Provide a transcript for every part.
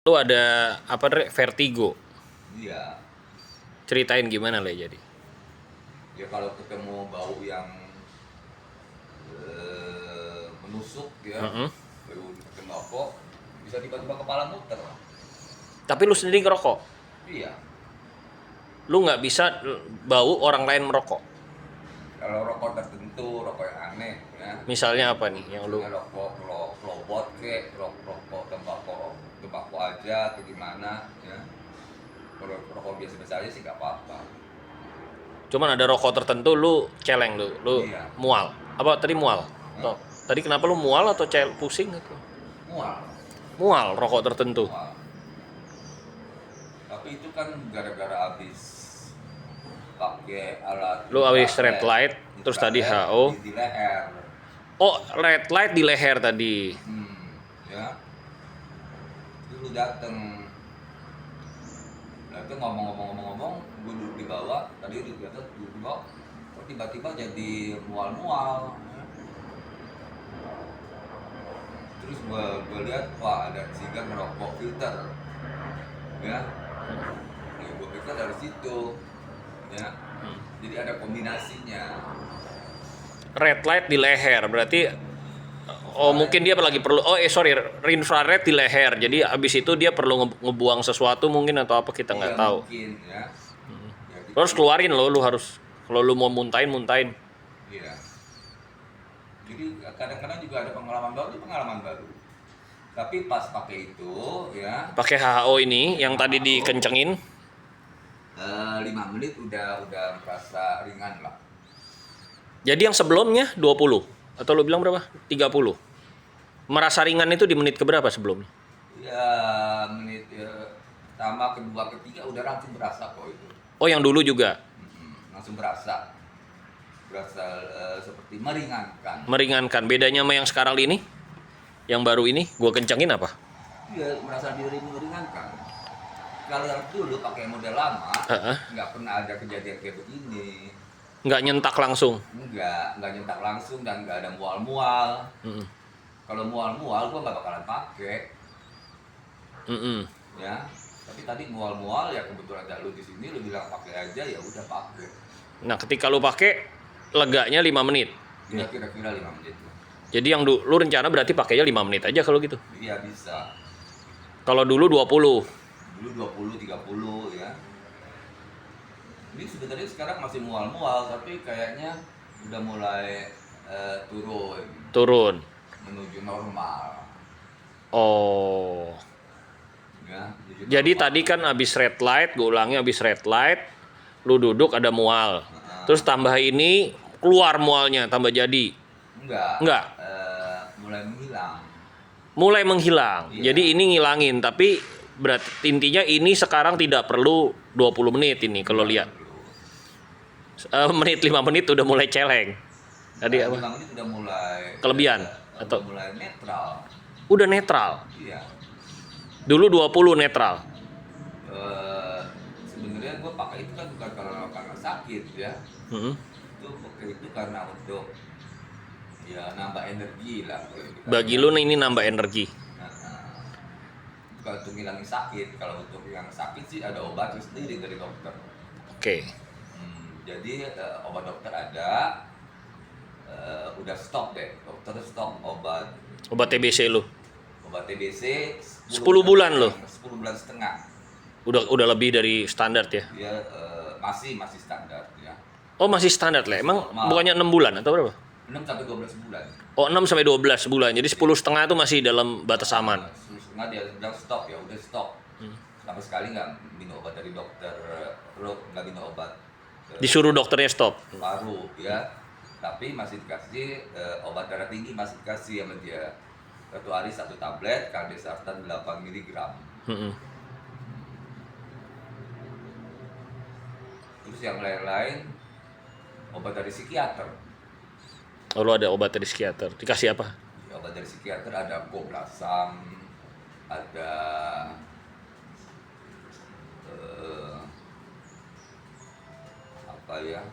Lu ada apa vertigo. Iya, Ceritain gimana Le jadi. ya kalau ketemu bau yang menusuk ya, Heeh. bau rokok, bisa tiba-tiba kepala muter. Tapi lu sendiri ngerokok. Iya, Lu nggak bisa bau orang lain merokok. kalau rokok tertentu, rokok yang aneh ya, Misalnya apa nih yang lu? misalnya rokok kelobot kek, rokok tembakau aja atau gimana ya. Kalau rokok biasa-biasa aja sih nggak apa-apa. Cuman ada rokok tertentu lu celeng lu Iya, mual. Apa tadi mual? Hah? Tuh. Tadi kenapa lu mual atau pusing gitu? Mual, Mual rokok tertentu. mual. Tapi itu kan gara-gara habis pakai alat Lu habis red light terus tadi infrared HO. di leher. Oh, red light di leher tadi. Ya, dulu dateng. Nah itu ngomong-ngomong, gue duduk di bawah, tadi duduk di atas, duduk di bawah, kok tiba-tiba jadi mual-mual. Terus gue lihat, wah ada cigar ngerokok filter, ya. Ya gue pikir dari situ, ya. Jadi ada kombinasinya. Red light di leher berarti. Oh mungkin dia lagi perlu. Oh sorry, infrared di leher. Jadi abis itu dia perlu ngebuang sesuatu mungkin atau apa kita Iya nggak tahu. mungkin, ya. Ya Lo harus keluarin lo, lu harus. Kalau lu mau muntahin. Iya. Jadi kadang-kadang juga ada pengalaman baru. Tapi pas pakai itu, ya, Pakai HHO ini yang tadi dikencengin. 5 menit udah merasa ringan lah. Jadi yang sebelumnya 20 atau lu bilang berapa? 30. Merasa ringan itu di menit keberapa sebelumnya? Ya menit pertama, kedua, ketiga udah langsung berasa kok itu. Oh yang dulu juga Langsung berasa seperti meringankan. meringankan. Bedanya sama yang sekarang ini? Yang baru ini gua kencengin apa? Iya, merasa diri meringankan. Kalau yang dulu pakai model lama, nggak pernah ada kejadian kayak begini. Nggak nyentak langsung. Nggak nyentak langsung dan nggak ada mual-mual. Kalau mual-mual gua nggak bakalan pakai. Ya, tapi tadi mual-mual ya kebetulan ada lu di sini, lu bilang pakai aja, ya udah pakai. Nah ketika lu pakai leganya 5 menit. Ya kira-kira 5 menit. Jadi yang lu rencana berarti pakainya 5 menit aja kalau gitu. Iya bisa. Kalau dulu 20. Dulu 20, 30 ya. Ini sebenarnya sekarang masih mual-mual, tapi kayaknya udah mulai Turun. menuju normal. Oh. Ya, Jadi tadi kan abis red light, gue ulangi abis red light, lu duduk ada mual. Terus tambah ini keluar mualnya, tambah jadi. Enggak. Mulai menghilang. Mulai menghilang. Iya. Jadi ini ngilangin, tapi berarti intinya ini sekarang tidak perlu 20 menit ini kalau lihat. Menit 5 menit udah mulai celeng. Tadi apa? 5 menit udah mulai Kelebihan atau udah mulai netral. udah netral. Iya. Dulu 20 netral. Sebenarnya gue pakai itu kan bukan karena sakit ya. Itu pakai itu karena untuk ya nambah energi lah. Bagi lu ini nambah energi. Bukan untuk ngilangin sakit. Kalau untuk yang sakit sih ada obat sendiri dari dokter. Oke. Jadi obat dokter ada, udah stop deh. Dokter stop obat. Obat TBC lu. Obat TBC 10 bulan loh. 10 bulan setengah. Udah lebih dari standar ya. Ya masih standar ya. Oh masih standar lah. Emang bukannya 6 bulan atau berapa? 6 sampai 12 bulan. Oh 6 sampai 12 bulan. Jadi 10,5 itu masih dalam batas aman. 10 setengah dia bilang stop, ya udah stop. Sama sekali nggak minum obat dari dokter, nggak minum obat. Disuruh dokternya stop. Paru ya. Tapi masih dikasih obat darah tinggi, masih dikasih sama dia. Satu hari 1 tablet, kardesartan 8 mg. Terus yang lain-lain obat dari psikiater. Oh lu ada obat dari psikiater. Dikasih apa? Ya, obat dari psikiater ada Koblasam, ada apa ya,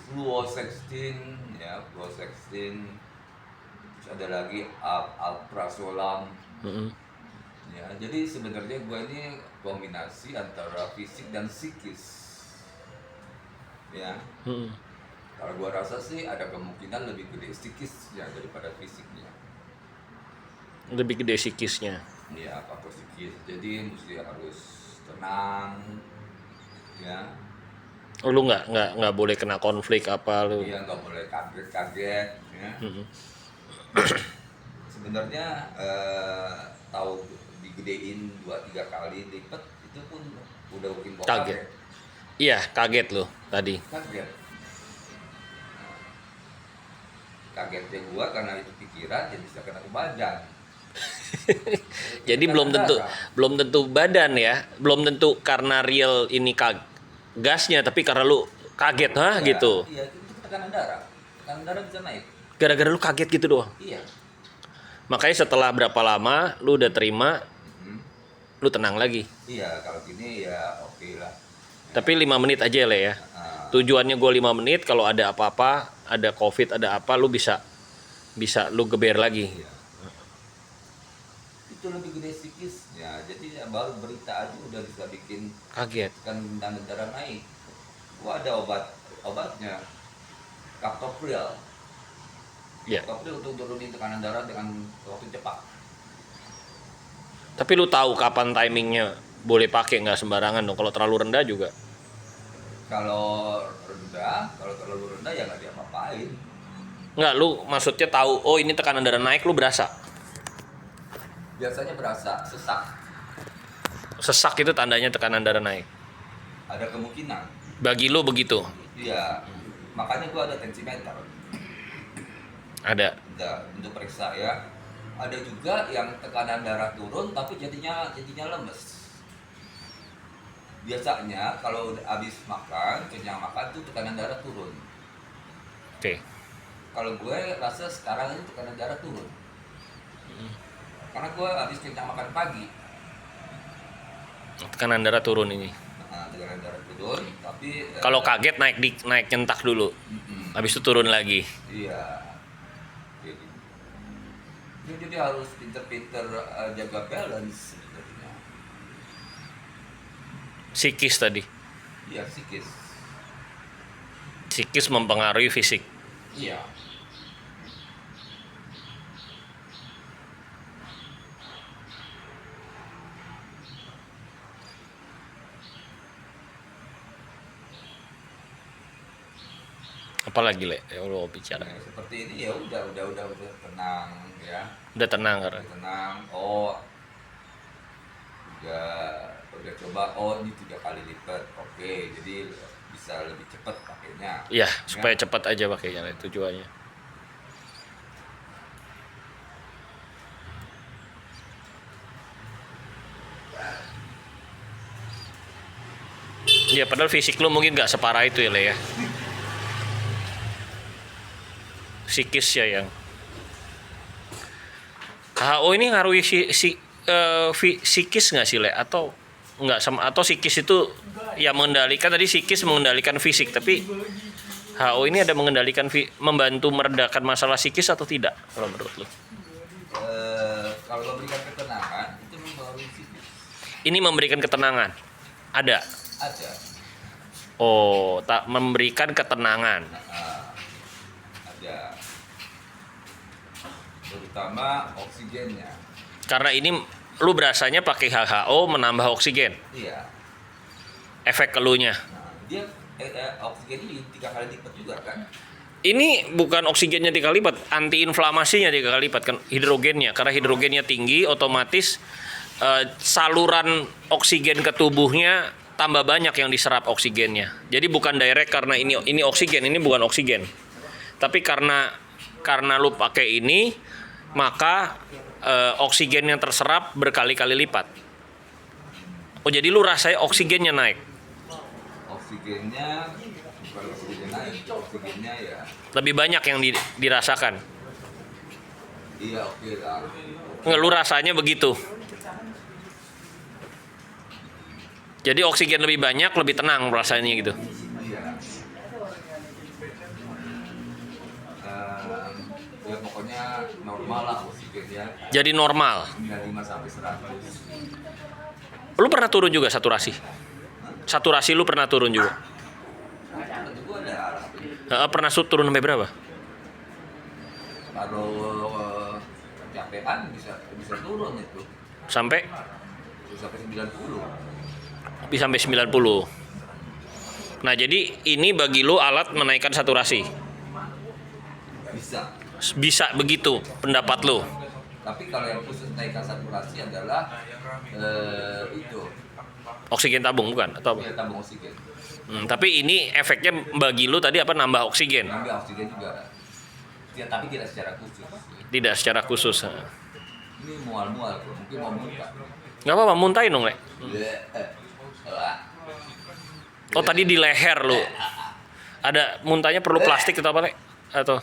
fluoxetine ya, fluoxetine. Terus ada lagi alprazolam. Mm-mm. Ya, jadi sebenarnya gue ini kombinasi antara fisik dan psikis. Ya, Mm-mm. kalau gue rasa sih ada kemungkinan lebih gede psikisnya daripada fisiknya. Lebih gede psikisnya. Ya, faktor psikis. Jadi mesti harus tenang, ya. Oh, lu nggak boleh kena konflik apa lu. Iya, nggak boleh kaget-kaget, ya. Mm-mm. Sebenarnya tahu digedein 2-3 kali lipat itu pun udah bikin gua Kaget. Iya, kaget lu tadi. Kaget. Kagetnya gua karena itu pikiran jadi bisa kena ke badan. Jadi belum tentu badan ya, belum tentu karena real ini gasnya, tapi karena lu kaget gitu. Iya, itu tekanan darah. Tekanan darah bisa naik. Gara-gara lu kaget gitu doang. Iya. Makanya setelah berapa lama lu udah terima, lu tenang lagi. Iya, kalau gini ya oke lah. Tapi 5 menit aja lah ya. Tujuannya gue 5 menit, kalau ada apa-apa, ada covid, ada apa, lu bisa lu geber lagi. Iya. Itu lebih gede psikisnya. Jadi ya baru berita aja udah bisa bikin Kaget. kan darah naik. Gua ada obatnya. Captopril. Ya. Captopril untuk turunin tekanan darah dengan waktu cepat. Tapi lu tahu kapan timingnya boleh pakai, nggak sembarangan dong. Kalau terlalu rendah juga. Kalau terlalu rendah ya nggak diapa-apain. Nggak, lu maksudnya tahu, oh ini tekanan darah naik, lu berasa. Biasanya berasa sesak. Sesak itu tandanya tekanan darah naik. Ada kemungkinan. Bagi lu begitu? Iya. Makanya gua ada tensimeter. Ada. Untuk periksa ya. Ada juga yang tekanan darah turun tapi jadinya lemes. Biasanya kalau habis makan, kenyang makan tuh tekanan darah turun. Oke. Kalau gue rasa sekarang ini tekanan darah turun. Karena gue habis kenyang makan pagi. Tekanan darah turun ini. Nah, tekanan darah turun, tapi Kalau kaget naik nyentak dulu. Habis itu turun lagi. Iya. Jadi harus pinter-pinter jaga balance sebenarnya. Psikis tadi. Iya, psikis. Psikis mempengaruhi fisik. Iya. Apalagi le, ya lo bicara. Nah, seperti ini ya udah tenang ya. Udah tenang kan? Udah tenang. Oh, udah coba. Oh, ini 3 kali lipat. Oke, jadi bisa lebih cepat pakainya. Iya, supaya cepat aja pakainya tujuannya. Ya padahal fisik lu mungkin nggak separah itu ya le ya. Psikis ya yang. HO ini ngaruhi psikis nggak sih le, atau nggak sama, atau psikis itu ya mengendalikan, tadi psikis mengendalikan fisik, tapi HO ini ada mengendalikan membantu meredakan masalah psikis atau tidak kalau menurut lu? Kalau memberikan ketenangan itu mempengaruhi psikis. Ini memberikan ketenangan. Ada. Ada. Oh, tak memberikan ketenangan. Ada. Terutama oksigennya. Karena ini lu berasanya pakai HHO menambah oksigen. Iya. Efek keluhnya. Nah, dia oksigennya 3 kali lipat juga kan? Ini bukan oksigennya 3 kali lipat, antiinflamasinya 3 kali lipat kan, hidrogennya. Karena hidrogennya tinggi, otomatis saluran oksigen ke tubuhnya tambah banyak yang diserap oksigennya. Jadi bukan direct karena ini oksigen, ini bukan oksigen. Tapi karena lu pakai ini, maka oksigen yang terserap berkali-kali lipat. Oh, jadi lu rasanya oksigennya naik. Oksigennya bukan oksigen naik, oksigennya ya. Lebih banyak yang dirasakan. Iya, oke lah. Nggak, lu rasanya begitu. Jadi oksigen lebih banyak, lebih tenang rasanya gitu. Iya. Ya pokoknya normal normal lah oksigennya Jadi normal. 95 sampai 100. Lu pernah turun juga saturasi? Saturasi lu pernah turun juga? Itu gua ada alat. Pernah turun sampai berapa? Kalau kecapean bisa turun itu. Sampai? Sampai 90. Bisa sampai 90. Nah, jadi ini bagi lu alat menaikkan saturasi. Bisa. Bisa begitu pendapat lu. Tapi kalau yang khusus naikkan saturasi adalah itu Oksigen tabung bukan atau apa? ya tabung oksigen. Tapi ini efeknya bagi lu tadi apa, nambah oksigen? Nambah oksigen juga. Ya, tapi tidak secara khusus. Tidak secara khusus. Ini mual-mual bro. Mungkin mau muntah. Nggak apa-apa, muntahin dong, Le. Wah. Oh, tadi di leher lu. Ada muntahnya perlu plastik atau apa, Le? Atau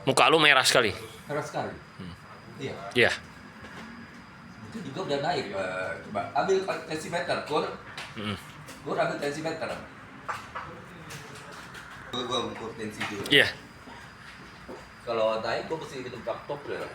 muka lu merah sekali? Keras sekali. Iya. Iya. Itu juga udah naik. Coba ambil tensimeter, Kur. Kur ambil tensimeter. Gua ukur tensi dulu. Iya. Kalau naik gua mesti minum top ya.